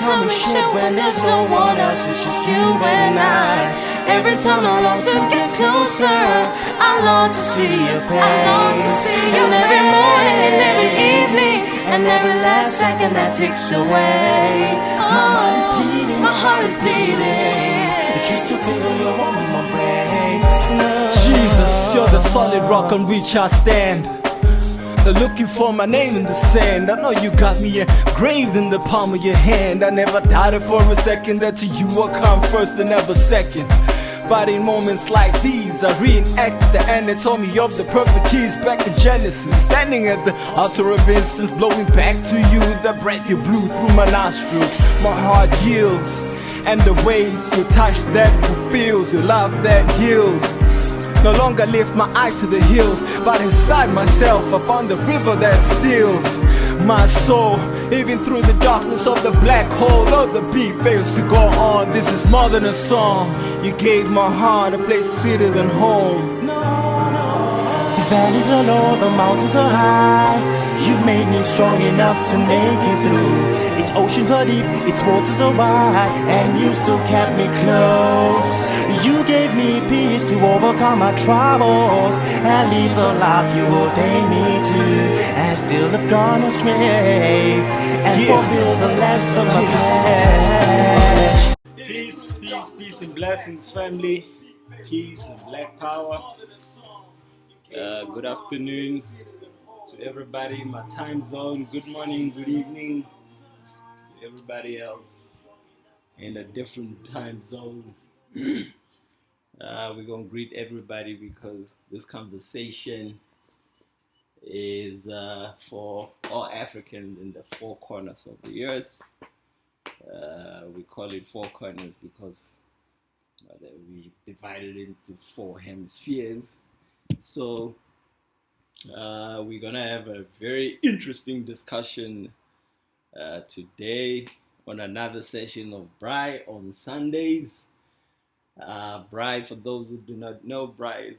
time we share when there's no one else, it's just you and I. Every time I long to get closer, I long to see your face. I long to see you. And every morning and every evening, and every last second that ticks away. My heart is bleeding. Just to feel your warmth in my brain. Jesus, you're the solid rock on which I stand. They're looking for my name in the sand. I know you got me engraved in the palm of your hand. I never doubted for a second that to you will come first and never second. But in moments like these, I reenact the anatomy of the perfect keys back in Genesis. Standing at the altar of incense, blowing back to you the breath you blew through my nostrils. My heart yields, and the ways you touch that fulfills, your love that heals. No longer lift my eyes to the hills, but inside myself I found the river that steals my soul. Even through the darkness of the black hole, though the beat fails to go on, this is more than a song. You gave my heart a place sweeter than home. The valleys are low, the mountains are high. You've made me strong enough to make it through. Its oceans are deep, its waters are wide, and you still kept me close. You gave me peace to overcome my troubles and leave the life you ordained me to, and still have gone astray and fulfill the last of my pledge. Peace and blessings, family. Peace and black power. Good afternoon to everybody in my time zone. Good morning, good evening to everybody else in a different time zone. We're going to greet everybody because this conversation is for all Africans in the four corners of the earth. We call it four corners because we divided it into four hemispheres. So we're going to have a very interesting discussion today on another session of Braai on Sundays. Braai, for those who do not know, Braai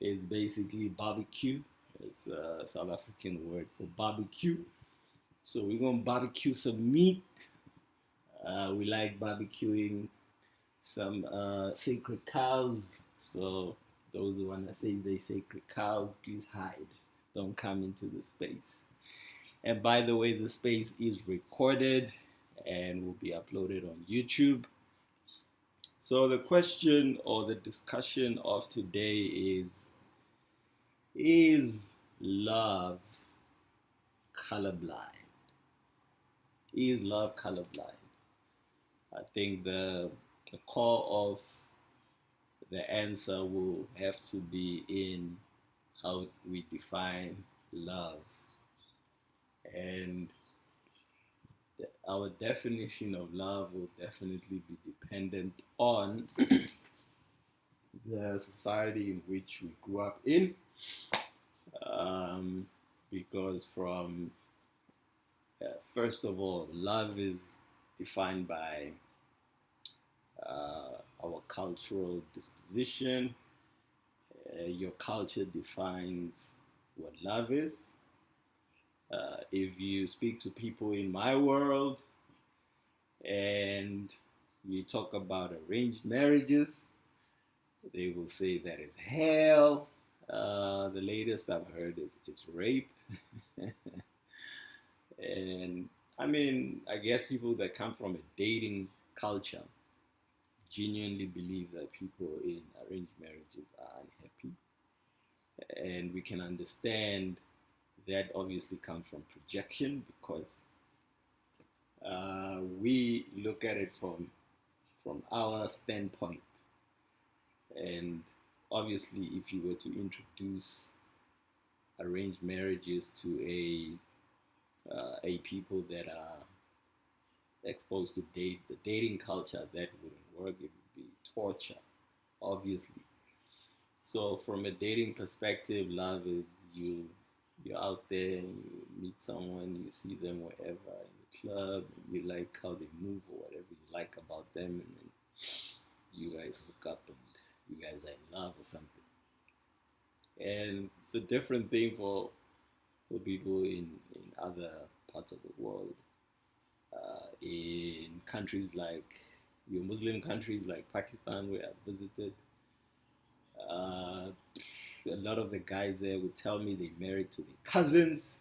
is basically barbecue. It's a South African word for barbecue. So we're going to barbecue some meat. We like barbecuing some sacred cows. So those who want to say they sacred cows, please hide. Don't come into the space. And by the way, the space is recorded and will be uploaded on YouTube. So the question or the discussion of today is love colorblind? Is love colorblind? I think the core of the answer will have to be in how we define love. And our definition of love will definitely be dependent on the society in which we grew up in. Because from, first of all, love is defined by our cultural disposition. Your culture defines what love is. If you speak to people in my world and you talk about arranged marriages, they will say that it's hell. The latest I've heard is it's rape. And I mean, I guess people that come from a dating culture genuinely believe that people in arranged marriages are unhappy. And we can understand that obviously comes from projection because we look at it from our standpoint. And obviously, if you were to introduce arranged marriages to a people that are exposed to the dating culture, that wouldn't work. It would be torture, obviously. So from a dating perspective, love is you're out there and you meet someone, you see them wherever in the club, you like how they move or whatever you like about them, and then you guys hook up and you guys are in love or something. And it's a different thing for people in other parts of the world. in countries like your Muslim countries like Pakistan, where I visited, uh, a lot of the guys there would tell me they married to their cousins,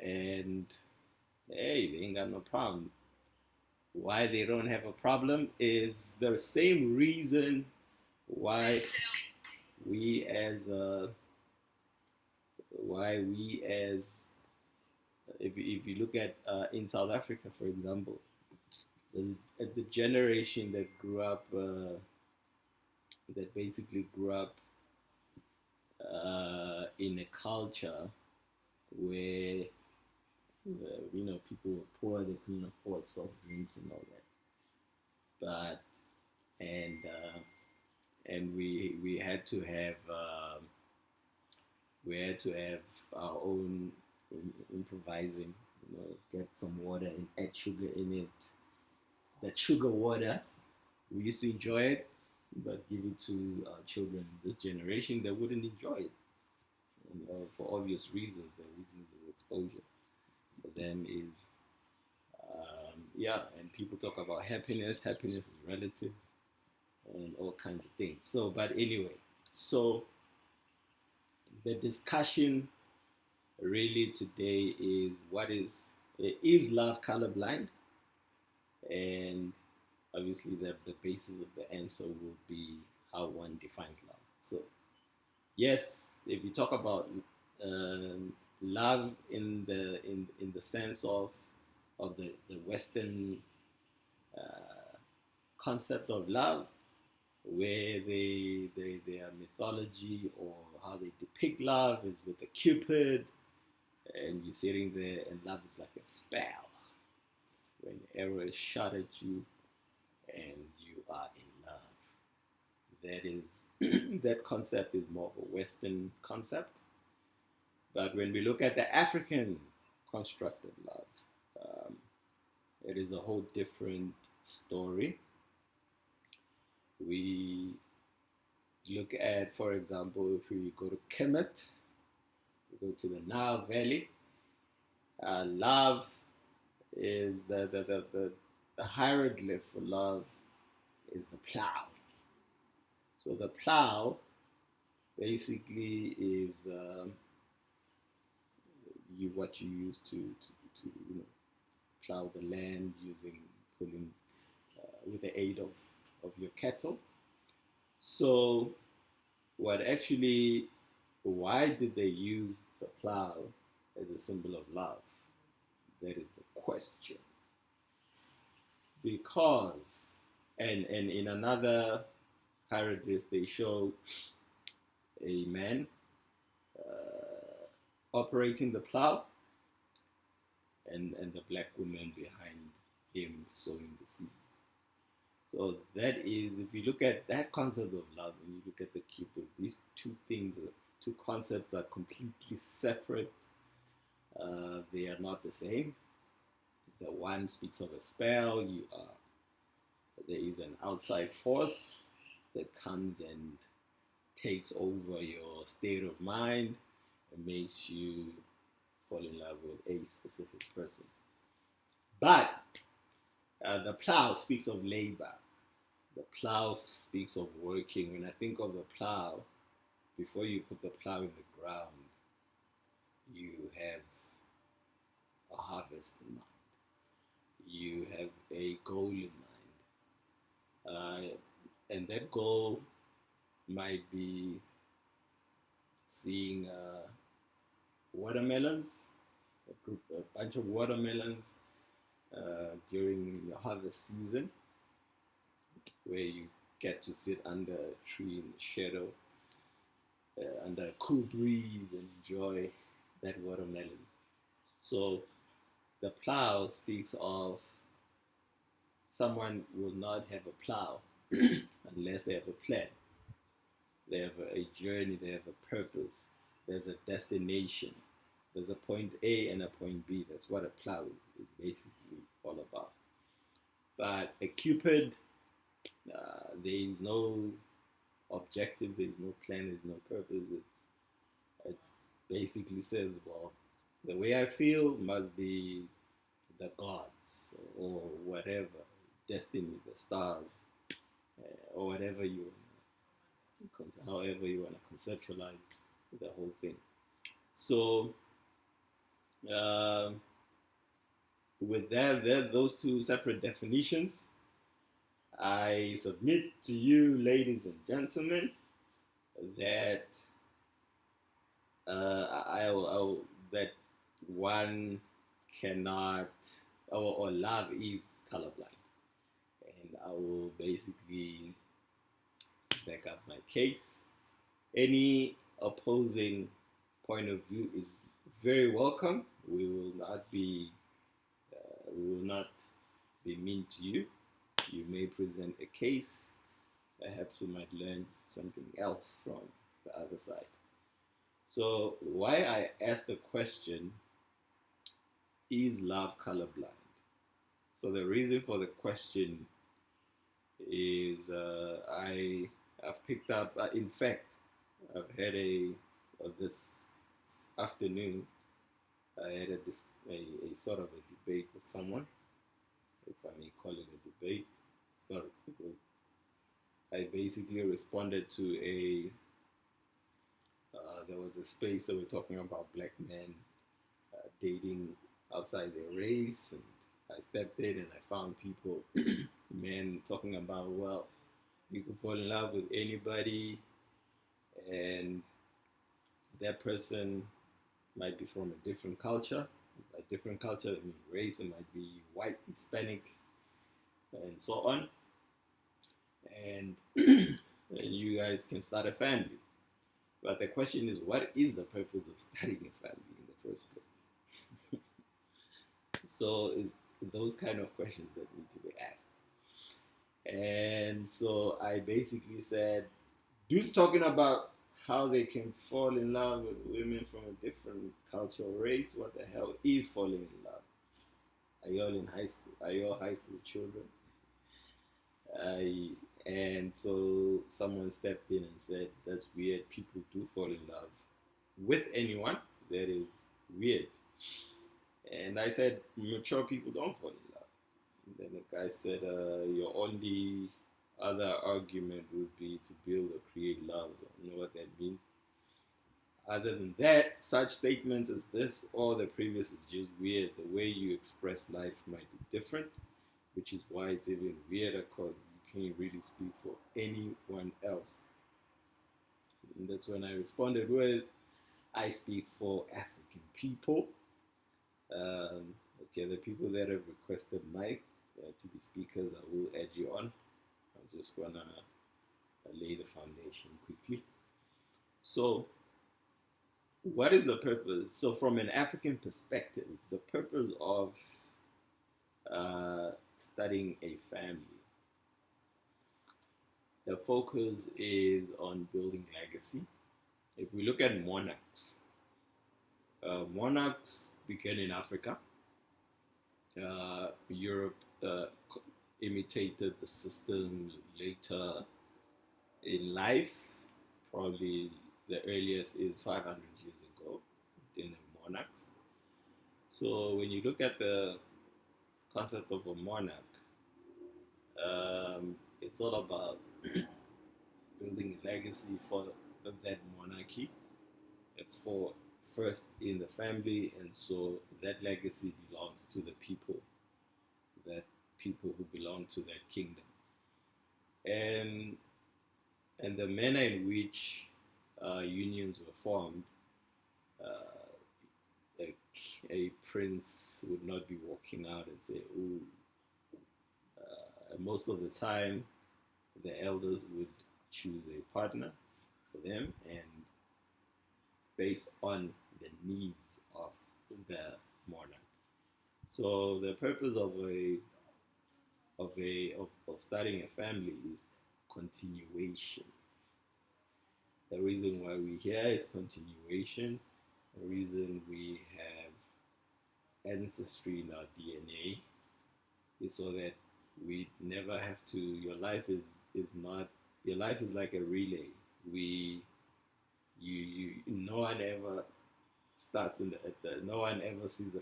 and hey, they ain't got no problem. Why they don't have a problem is the same reason why we as if you look at in South Africa, for example, the generation that grew up that basically grew up in a culture where people were poor, they couldn't afford soft drinks and all that, but and we had to have our own improvising, get some water and add sugar in it. That sugar water, we used to enjoy it, but give it to our children this generation, they wouldn't enjoy it. For obvious reasons, the reasons of exposure for them is, yeah, and people talk about happiness. Happiness is relative and all kinds of things. So, but anyway, so the discussion really today is is love colorblind? And obviously the basis of the answer will be how one defines love. So yes, if you talk about love in the sense of the Western concept of love, where their mythology or how they depict love is with a cupid, and you're sitting there, and love is like a spell. When the arrow is shot at you, and you are in love. That is that concept is more of a Western concept. But when we look at the African construct of love, it is a whole different story. We look at, for example, if we go to Kemet, we go to the Nile Valley. Love is the hieroglyph for love is the plow. So the plow basically is what you use to plow the land using pulling with the aid of your cattle. So why did they use the plow as a symbol of love? That is the question. Because, and in another hieroglyph, they show a man operating the plow, and the black woman behind him sowing the seeds. So that is, if you look at that concept of love and you look at the cupid, these two concepts are completely separate. They are not the same. The one speaks of a spell. There is an outside force that comes and takes over your state of mind and makes you fall in love with a specific person. But the plow speaks of labor. The plow speaks of working. When I think of the plow, before you put the plow in the ground, you have a harvest in mind. You have a goal in mind. And that goal might be seeing watermelons, a bunch of watermelons during your harvest season, where you get to sit under a tree in the shadow, under a cool breeze, and enjoy that watermelon. So the plow speaks of someone will not have a plow unless they have a plan. They have a journey, they have a purpose, there's a destination, there's a point A and a point B. That's what a plow is basically all about. But a cupid, there is no objective, there is no plan, there is no purpose. It basically says, well, the way I feel must be the gods or whatever, destiny, the stars, or whatever however you want to conceptualize the whole thing. So um, with those two separate definitions, I submit to you, ladies and gentlemen, that that one cannot, or love is colorblind, and I will basically back up my case. Any opposing point of view is very welcome. We will not be mean to you. You may present a case. Perhaps we might learn something else from the other side. So, why I asked the question, is love colorblind? So, the reason for the question is I've picked up, in fact, I've had this afternoon, I had a sort of a debate with someone, if I may call it a debate. It's not a debate. I basically responded to there was a space that we're talking about black men dating outside their race, and I stepped in and I found people, men talking about, well, you can fall in love with anybody, and that person might be from a different culture. A different culture, I mean, race, it might be white, Hispanic, and so on. And you guys can start a family. But the question is, what is the purpose of starting a family in the first place? So it's those kind of questions that need to be asked. And so I basically said, dudes talking about how they can fall in love with women from a different cultural race. What the hell is falling in love? Are you all in high school? Are you all high school children? And so someone stepped in and said, that's weird. People do fall in love with anyone. That is weird. And I said, mature people don't fall in love. And then the guy said, your only other argument would be to build or create love. I don't know what that means. Other than that, such statements as this or the previous is just weird. The way you express life might be different, which is why it's even weirder, because you can't really speak for anyone else. And that's when I responded with, I speak for African people. Okay, the people that have requested mic to be speakers, I will add you on. I'm just gonna lay the foundation quickly. So, what is the purpose? So, from an African perspective, the purpose of studying a family, the focus is on building legacy. If we look at monarchs, monarchs began in Africa. Europe imitated the system later in life. Probably the earliest is 500 years ago in the monarchs. So when you look at the concept of a monarch, it's all about building a legacy for that monarchy, for first in the family, and so that legacy belongs to the people who belong to that kingdom, and the manner in which unions were formed. A prince would not be walking out and say, "Ooh." Most of the time, the elders would choose a partner for them, and based on the needs of the monarch. So the purpose of starting a family is continuation. The reason why we're here is continuation. The reason we have ancestry in our DNA is so that we never have to. Your life is not. Your life is like a relay. No one ever starts no one ever sees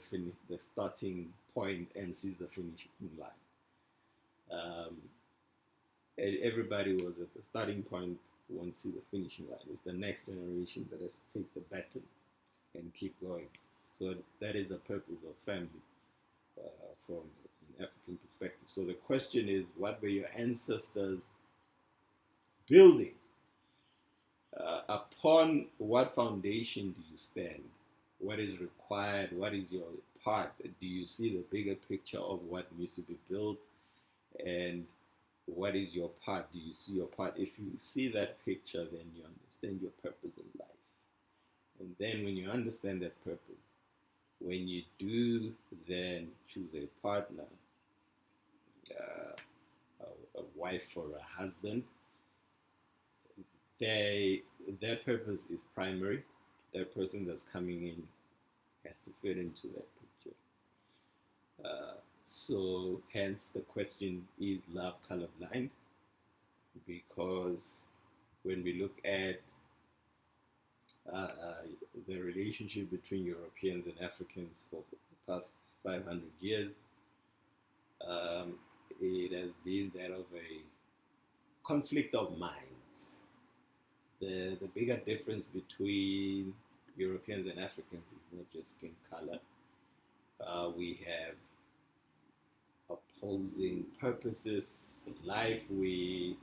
the starting point and sees the finishing line. Um, Everybody was at the starting point, won't see the finishing line. It's the next generation that has to take the baton and keep going. So that is the purpose of family from an African perspective. So the question is, what were your ancestors building? Upon what foundation do you stand? What is required? What is your part? Do you see the bigger picture of what needs to be built? And what is your part? Do you see your part? If you see that picture, then you understand your purpose in life. And then when you understand that purpose, when you do then choose a partner, uh, a wife or a husband, their purpose is primary. That person that's coming in has to fit into that picture. So hence the question, is love colorblind? Because when we look at the relationship between Europeans and Africans for the past 500 years, it has been that of a conflict of minds. The bigger difference between Europeans and Africans is not just skin color. We have opposing purposes in life. We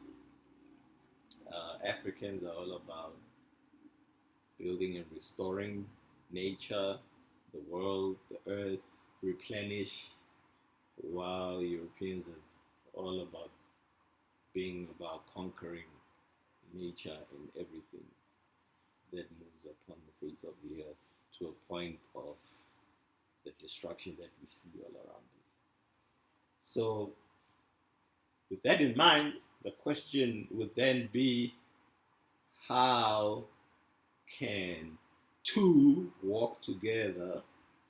Africans are all about building and restoring nature, the world, the earth, replenish, while Europeans are all about being about conquering nature and everything that moves upon the face of the earth to a point of the destruction that we see all around us. So, with that in mind, the question would then be, how can two walk together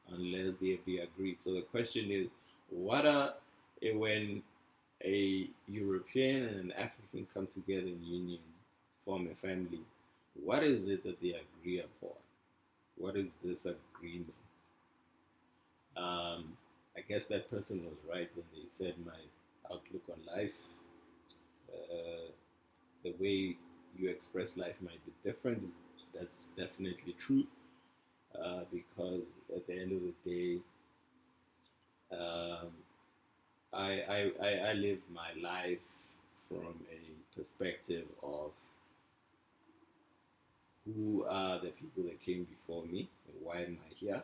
unless they be agreed? So the question is, when a European and an African come together in union, form a family, what is it that they agree upon? What is this agreement? I guess that person was right when they said my outlook on life, the way you express life might be different. That's definitely true, because at the end of the day, I live my life from a perspective of who are the people that came before me and why am I here.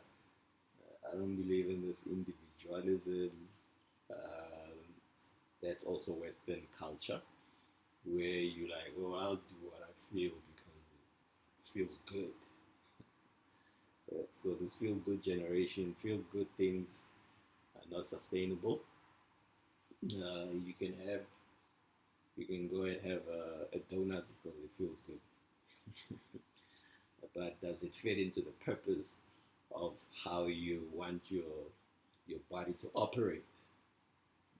I don't believe in this individualism. That's also Western culture, where you like, oh, I'll do what I feel because it feels good. So this feel-good generation, feel-good things are not sustainable. You can go and have a donut because it feels good, but does it fit into the purpose of how you want your body to operate?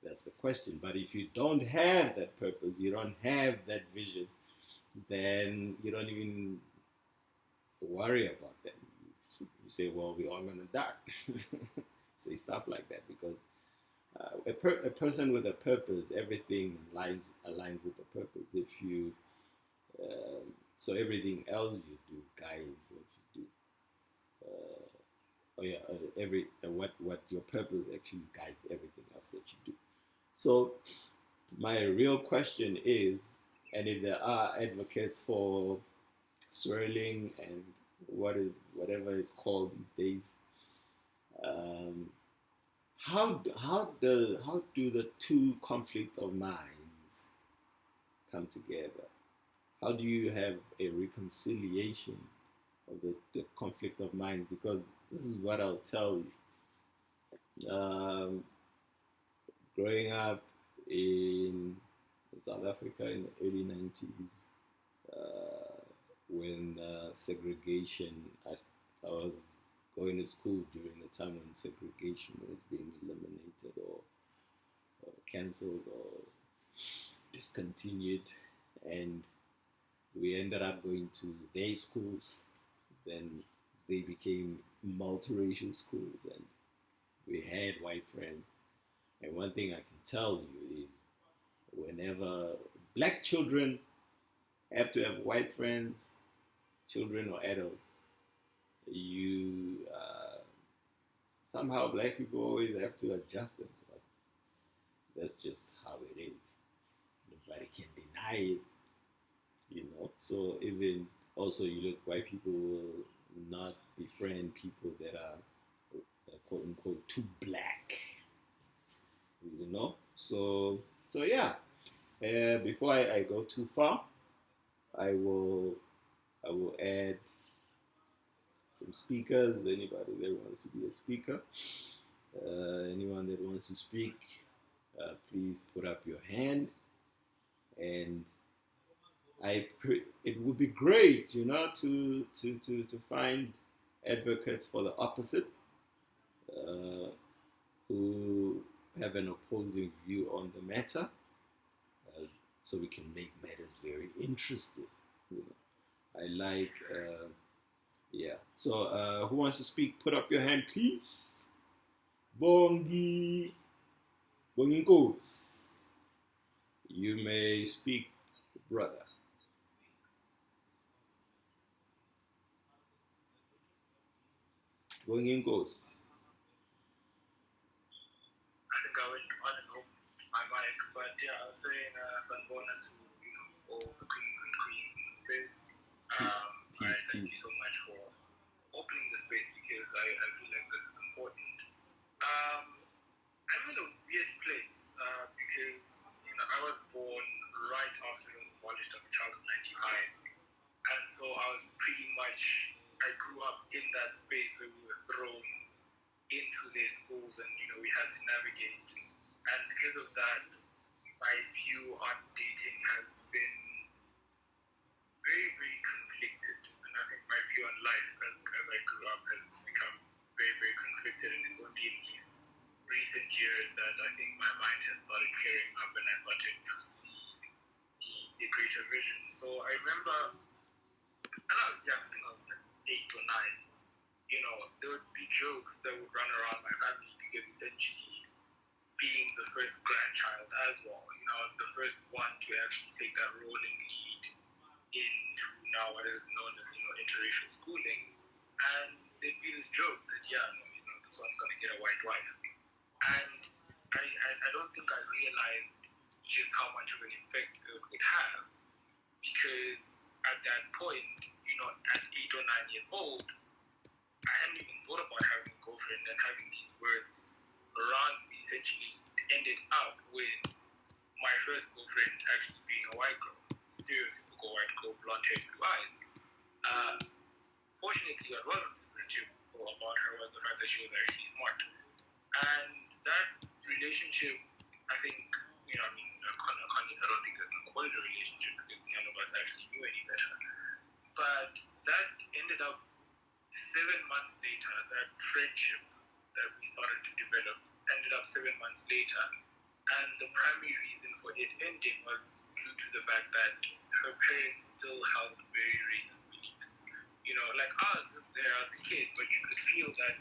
That's the question. But if you don't have that purpose, you don't have that vision, then you don't even worry about that. You say, well, we're all going to die. Say stuff like that, because a person with a purpose, everything aligns with the purpose. If you so everything else you do guides what you do. What your purpose actually guides everything else that you do. So my real question is, and if there are advocates for swirling and whatever it's called these days, how do the two conflict of minds come together? How do you have a reconciliation of the conflict of minds? Because this is what I'll tell you. Growing up in South Africa in the early 90s, when segregation, I was going to school during the time when segregation was being eliminated or cancelled or discontinued, and we ended up going to their schools. Then they became multiracial schools, and we had white friends. And one thing I can tell you is whenever black children have to have white friends, children or adults, you somehow black people always have to adjust themselves. That's just how it is. Nobody can deny it, you know. So even also, you look, white people will not befriend people that are quote unquote too black, you know. So yeah. Before I go too far, I will I will add some speakers. Anybody that wants to be a speaker, anyone that wants to speak, please put up your hand. And it would be great, you know, to find advocates for the opposite, uh, who have an opposing view on the matter, so we can make matters very interesting. You know, I like, yeah. So, who wants to speak? Put up your hand, please. Bongi, Bongingos. You may speak, brother. Bongingos. I think I went on and off my mic, but yeah, I was saying Sanbona to all the kings and queens in the space. I thank you so much for opening the space because I feel like this is important. I'm in a weird place because I was born right after it was abolished. I'm a child of '95, and so I grew up in that space where we were thrown into their schools, and we had to navigate. And because of that, my view on dating has been very, very conflicted. And I think my view on life as I grew up has become very, very conflicted. And it's only in these recent years that I think my mind has started clearing up and I started to see the greater vision. So I remember when I was young, I think I was like 8 or 9, there would be jokes that would run around my family because essentially being the first grandchild as well, I was the first one to actually take that role and lead into now what is known as, interracial schooling. And there'd be this joke that, this one's going to get a white wife. And I don't think I realized just how much of an effect it would have because at that point, at 8 or 9 years old, I hadn't even thought about having a girlfriend, and having these words around me essentially ended up with my first girlfriend actually being a white girl, stereotypical white girl, blonde hair, blue eyes. Fortunately, what wasn't stereotypical about her was the fact that she was actually smart. And that relationship, I think, I don't think I can call it a relationship because none of us actually knew any better. But that ended up 7 months later, that friendship that we started to develop ended up 7 months later. And the primary reason for it ending was due to the fact that her parents still held very racist beliefs. Like ours is there as a kid, but you could feel that